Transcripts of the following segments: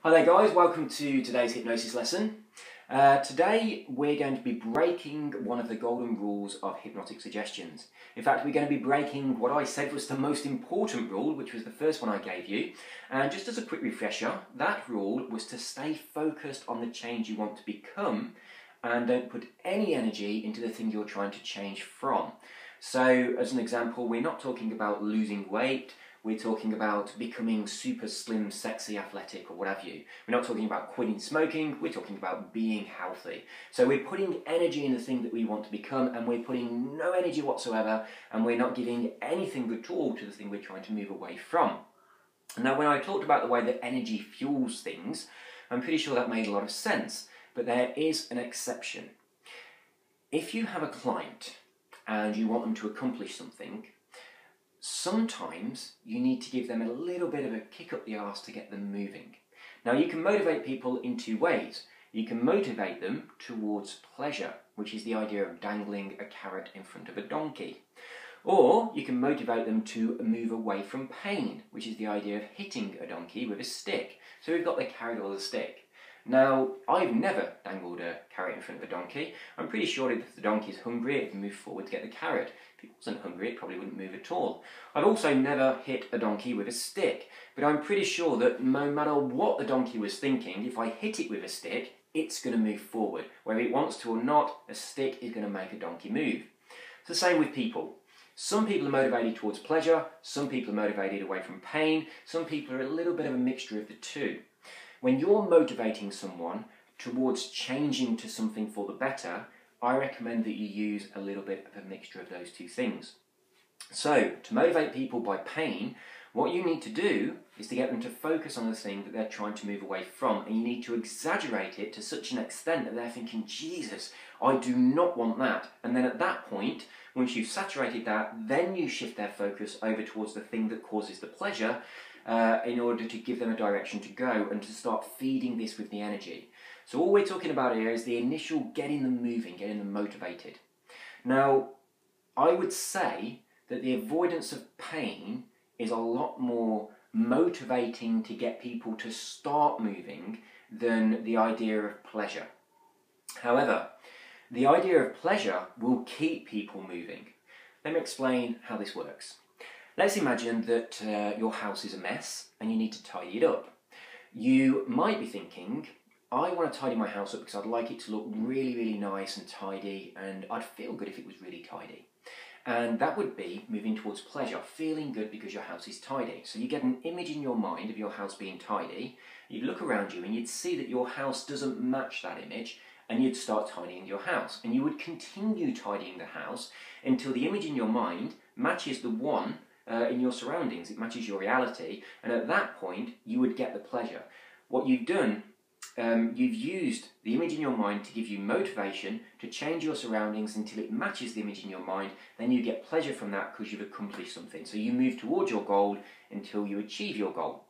Hi there guys, welcome to today's hypnosis lesson. Today we're going to be breaking one of the golden rules of hypnotic suggestions. In fact, we're going to be breaking what I said was the most important rule, which was the first one I gave you. And just as a quick refresher, that rule was to stay focused on the change you want to become and don't put any energy into the thing you're trying to change from. So as an example, we're not talking about losing weight. We're talking about becoming super slim, sexy, athletic, or what have you. We're not talking about quitting smoking, we're talking about being healthy. So we're putting energy in the thing that we want to become, and we're putting no energy whatsoever, and we're not giving anything at all to the thing we're trying to move away from. Now, when I talked about the way that energy fuels things, I'm pretty sure that made a lot of sense, but there is an exception. If you have a client and you want them to accomplish something, sometimes you need to give them a little bit of a kick up the arse to get them moving. Now, you can motivate people in two ways. You can motivate them towards pleasure, which is the idea of dangling a carrot in front of a donkey. Or you can motivate them to move away from pain, which is the idea of hitting a donkey with a stick. So we've got the carrot or the stick. Now, I've never dangled a carrot in front of a donkey. I'm pretty sure if the donkey's hungry, it can move forward to get the carrot. If it wasn't hungry, it probably wouldn't move at all. I've also never hit a donkey with a stick, but I'm pretty sure that no matter what the donkey was thinking, if I hit it with a stick, it's going to move forward. Whether it wants to or not, a stick is going to make a donkey move. It's the same with people. Some people are motivated towards pleasure, some people are motivated away from pain, some people are a little bit of a mixture of the two. When you're motivating someone towards changing to something for the better, I recommend that you use a little bit of a mixture of those two things. So, to motivate people by pain, what you need to do is to get them to focus on the thing that they're trying to move away from, and you need to exaggerate it to such an extent that they're thinking, Jesus, I do not want that. And then at that point, once you've saturated that, then you shift their focus over towards the thing that causes the pleasure, in order to give them a direction to go and to start feeding this with the energy. So all we're talking about here is the initial getting them moving, getting them motivated. Now, I would say that the avoidance of pain is a lot more motivating to get people to start moving than the idea of pleasure. However, the idea of pleasure will keep people moving. Let me explain how this works. Let's imagine that your house is a mess and you need to tidy it up. You might be thinking, I want to tidy my house up because I'd like it to look really, really nice and tidy, and I'd feel good if it was really tidy. And that would be moving towards pleasure, feeling good because your house is tidy. So you get an image in your mind of your house being tidy, you'd look around you and you'd see that your house doesn't match that image, and you'd start tidying your house. And you would continue tidying the house until the image in your mind matches the one in your surroundings, it matches your reality, and at that point you would get the pleasure. What you've done, you've used the image in your mind to give you motivation to change your surroundings until it matches the image in your mind, then you get pleasure from that because you've accomplished something. So you move towards your goal until you achieve your goal.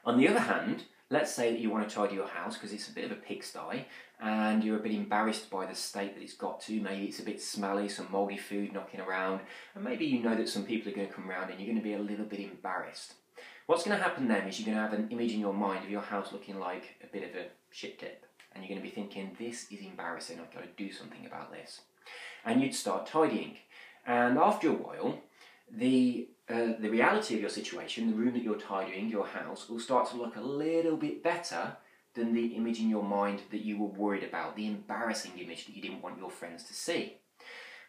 On the other hand, let's say that you want to tidy your house because it's a bit of a pigsty and you're a bit embarrassed by the state that it's got to. Maybe it's a bit smelly, some mouldy food knocking around, and maybe you know that some people are going to come around and you're going to be a little bit embarrassed. What's going to happen then is you're going to have an image in your mind of your house looking like a bit of a shit tip, and you're going to be thinking, this is embarrassing, I've got to do something about this. And you'd start tidying, and after a while, the reality of your situation, the room that you're tidying, your house, will start to look a little bit better than the image in your mind that you were worried about, the embarrassing image that you didn't want your friends to see.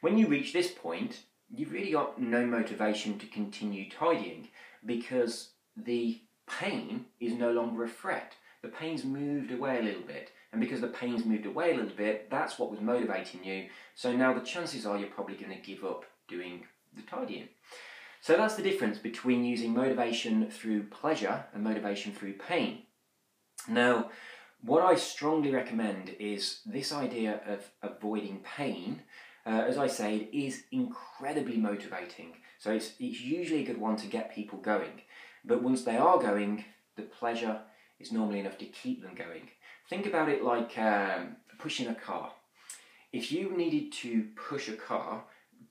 When you reach this point, you've really got no motivation to continue tidying because the pain is no longer a threat. The pain's moved away a little bit, and because the pain's moved away a little bit, that's what was motivating you. So now the chances are you're probably going to give up doing the tidying. So that's the difference between using motivation through pleasure and motivation through pain. Now, what I strongly recommend is this idea of avoiding pain. As I say, it is incredibly motivating. So it's usually a good one to get people going. But once they are going, the pleasure is normally enough to keep them going. Think about it like pushing a car. If you needed to push a car,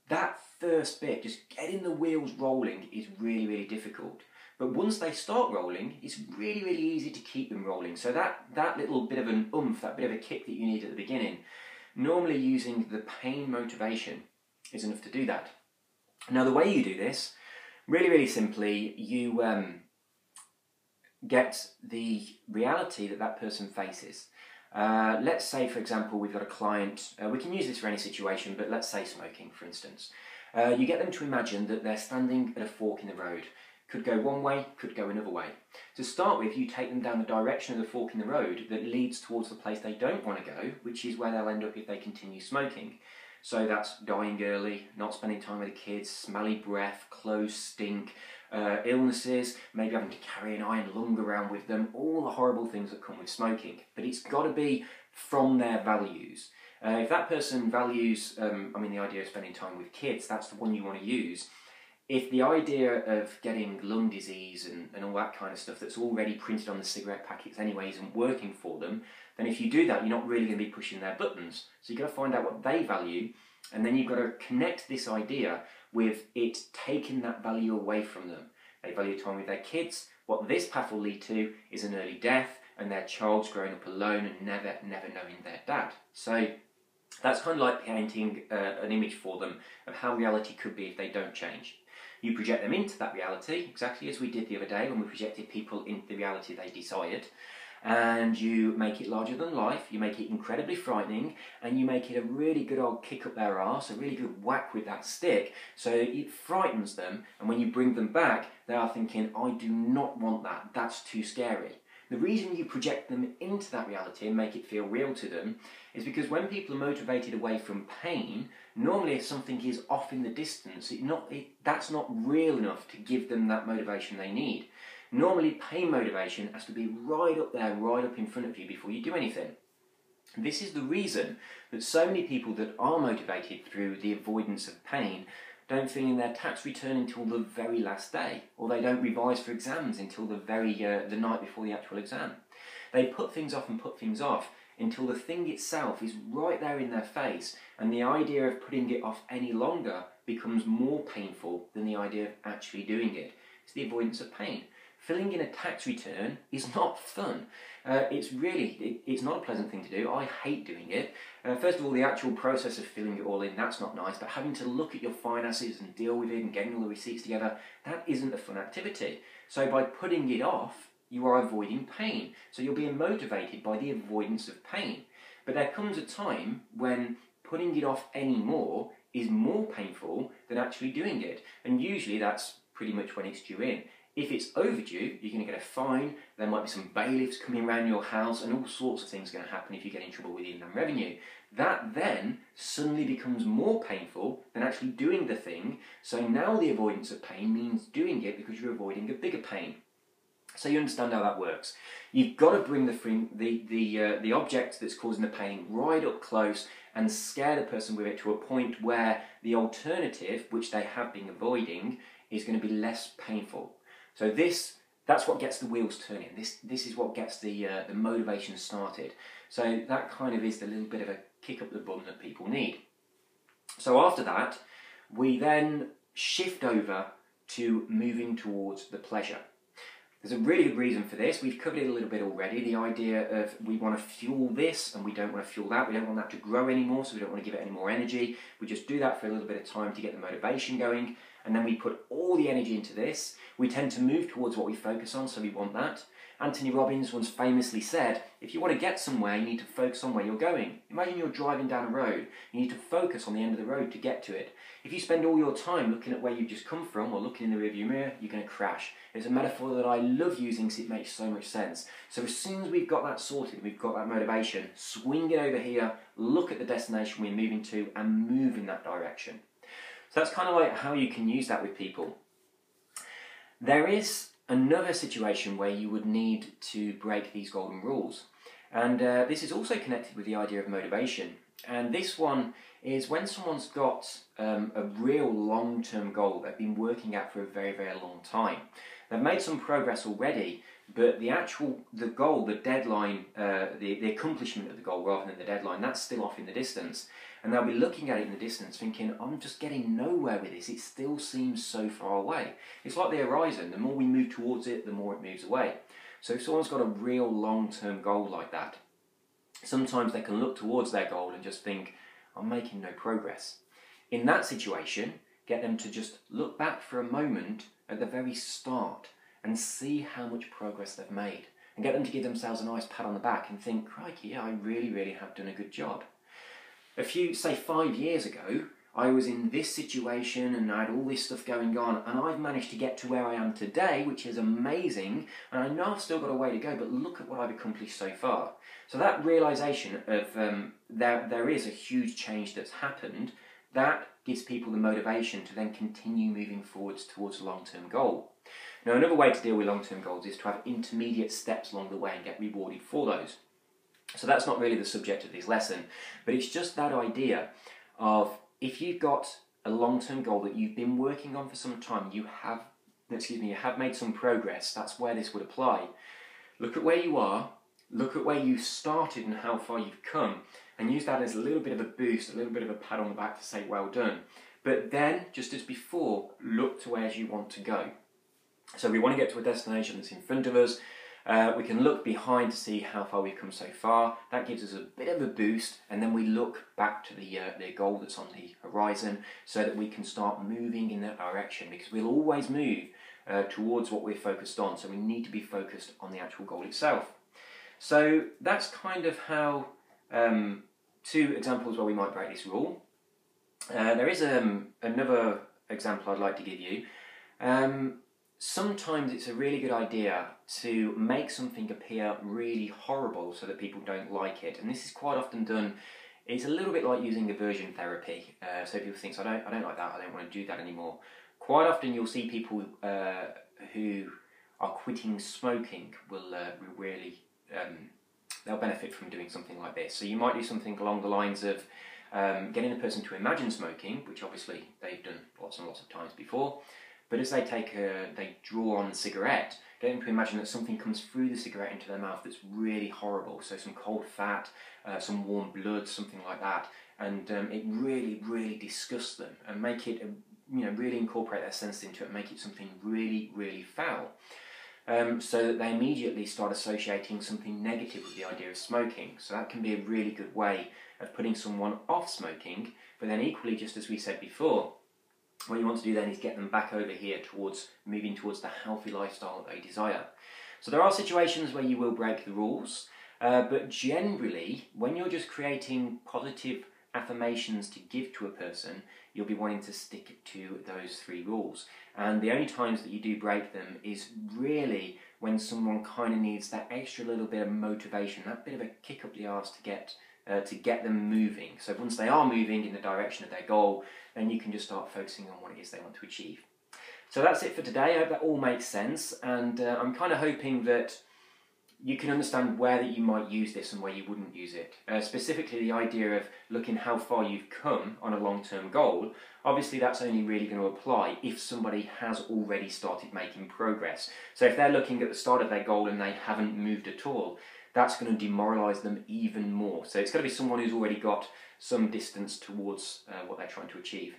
that first bit, just getting the wheels rolling, is really, really difficult. But once they start rolling, it's really, really easy to keep them rolling. So that little bit of an oomph, that bit of a kick that you need at the beginning, normally using the pain motivation is enough to do that. Now the way you do this, really, really simply, you get the reality that that person faces. Let's say, for example, we've got a client, we can use this for any situation, but let's say smoking, for instance. You get them to imagine that they're standing at a fork in the road. Could go one way, could go another way. To start with, you take them down the direction of the fork in the road that leads towards the place they don't want to go, which is where they'll end up if they continue smoking. So that's dying early, not spending time with the kids, smelly breath, clothes stink, illnesses, maybe having to carry an iron lung around with them, all the horrible things that come with smoking. But it's got to be from their values. If that person values, the idea of spending time with kids, that's the one you want to use. If the idea of getting lung disease and all that kind of stuff that's already printed on the cigarette packets anyway isn't working for them, then if you do that, you're not really going to be pushing their buttons. So you've got to find out what they value, and then you've got to connect this idea with it taking that value away from them. They value time with their kids. What this path will lead to is an early death, and their child's growing up alone and never knowing their dad. So that's kind of like painting an image for them of how reality could be if they don't change. You project them into that reality, exactly as we did the other day when we projected people into the reality they desired, and you make it larger than life, you make it incredibly frightening, and you make it a really good old kick up their arse, a really good whack with that stick, so it frightens them, and when you bring them back, they are thinking, I do not want that, that's too scary. The reason you project them into that reality and make it feel real to them is because when people are motivated away from pain, normally if something is off in the distance, that's not real enough to give them that motivation they need. Normally pain motivation has to be right up there, right up in front of you before you do anything. This is the reason that so many people that are motivated through the avoidance of pain don't fill in their tax return until the very last day, or they don't revise for exams until the night before the actual exam. They put things off and put things off until the thing itself is right there in their face, and the idea of putting it off any longer becomes more painful than the idea of actually doing it. It's the avoidance of pain. Filling in a tax return is not fun. It's not a pleasant thing to do. I hate doing it. First of all, the actual process of filling it all in, that's not nice, but having to look at your finances and deal with it and getting all the receipts together, that isn't a fun activity. So by putting it off, you are avoiding pain. So you're being motivated by the avoidance of pain. But there comes a time when putting it off anymore is more painful than actually doing it. And usually that's pretty much when it's due in. If it's overdue, you're going to get a fine, there might be some bailiffs coming around your house, and all sorts of things are going to happen if you get in trouble with the Inland Revenue. That then suddenly becomes more painful than actually doing the thing, so now the avoidance of pain means doing it because you're avoiding a bigger pain. So you understand how that works. You've got to bring the object that's causing the pain right up close and scare the person with it to a point where the alternative, which they have been avoiding, is going to be less painful. So that's what gets the wheels turning. This is what gets the motivation started. So that kind of is the little bit of a kick up the bum that people need. So after that, we then shift over to moving towards the pleasure. There's a really good reason for this. We've covered it a little bit already. The idea of we want to fuel this and we don't want to fuel that. We don't want that to grow anymore, so we don't want to give it any more energy. We just do that for a little bit of time to get the motivation going. And then we put all the energy into this. We tend to move towards what we focus on, so we want that. Anthony Robbins once famously said, if you want to get somewhere, you need to focus on where you're going. Imagine you're driving down a road. You need to focus on the end of the road to get to it. If you spend all your time looking at where you've just come from or looking in the rearview mirror, you're going to crash. It's a metaphor that I love using because it makes so much sense. So as soon as we've got that sorted, we've got that motivation, swing it over here, look at the destination we're moving to and move in that direction. So that's kind of like how you can use that with people. There is another situation where you would need to break these golden rules. And this is also connected with the idea of motivation. And this one is when someone's got a real long-term goal they've been working at for a very, very long time. They've made some progress already, but the goal, the deadline, the accomplishment of the goal rather than the deadline, that's still off in the distance. And they'll be looking at it in the distance thinking, I'm just getting nowhere with this, it still seems so far away. It's like the horizon, the more we move towards it, the more it moves away. So if someone's got a real long-term goal like that, sometimes they can look towards their goal and just think, I'm making no progress. In that situation, get them to just look back for a moment at the very start and see how much progress they've made. And get them to give themselves a nice pat on the back and think, crikey, yeah, I really, really have done a good job. Say 5 years ago, I was in this situation and I had all this stuff going on, and I've managed to get to where I am today, which is amazing, and I know I've still got a way to go, but look at what I've accomplished so far. So that realisation of there is a huge change that's happened, that gives people the motivation to then continue moving forwards towards a long-term goal. Now, another way to deal with long-term goals is to have intermediate steps along the way and get rewarded for those. So that's not really the subject of this lesson, but it's just that idea of, if you've got a long-term goal that you've been working on for some time, you have made some progress, that's where this would apply. Look at where you are, look at where you started and how far you've come, and use that as a little bit of a boost, a little bit of a pat on the back to say well done. But then, just as before, look to where you want to go. So we want to get to a destination that's in front of us. We can look behind to see how far we've come so far. That gives us a bit of a boost, and then we look back to the goal that's on the horizon so that we can start moving in that direction, because we'll always move towards what we're focused on, so we need to be focused on the actual goal itself. So that's kind of how, 2 examples where we might break this rule. There is another example I'd like to give you. Sometimes it's a really good idea to make something appear really horrible so that people don't like it, and this is quite often done. It's a little bit like using aversion therapy. So people think, I don't like that, I don't want to do that anymore. Quite often you'll see people who are quitting smoking will really they'll benefit from doing something like this. So you might do something along the lines of getting a person to imagine smoking, which obviously they've done lots and lots of times before. But as they draw on the cigarette, get them to imagine that something comes through the cigarette into their mouth that's really horrible. So some cold fat, some warm blood, something like that. And it really, really disgusts them, and make it, really incorporate their sense into it and make it something really, really foul. So that they immediately start associating something negative with the idea of smoking. So that can be a really good way of putting someone off smoking, but then equally, just as we said before, what you want to do then is get them back over here towards moving towards the healthy lifestyle that they desire. So there are situations where you will break the rules, but generally, when you're just creating positive affirmations to give to a person, you'll be wanting to stick to those 3 rules. And the only times that you do break them is really when someone kind of needs that extra little bit of motivation, that bit of a kick up the arse to get them moving. So once they are moving in the direction of their goal, then you can just start focusing on what it is they want to achieve. So that's it for today. I hope that all makes sense, and I'm kind of hoping that you can understand where that you might use this and where you wouldn't use it. Specifically, the idea of looking how far you've come on a long-term goal. Obviously, that's only really going to apply if somebody has already started making progress. So if they're looking at the start of their goal and they haven't moved at all, that's going to demoralise them even more. So it's got to be someone who's already got some distance towards what they're trying to achieve.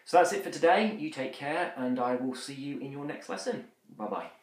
So that's it for today. You take care, and I will see you in your next lesson. Bye-bye.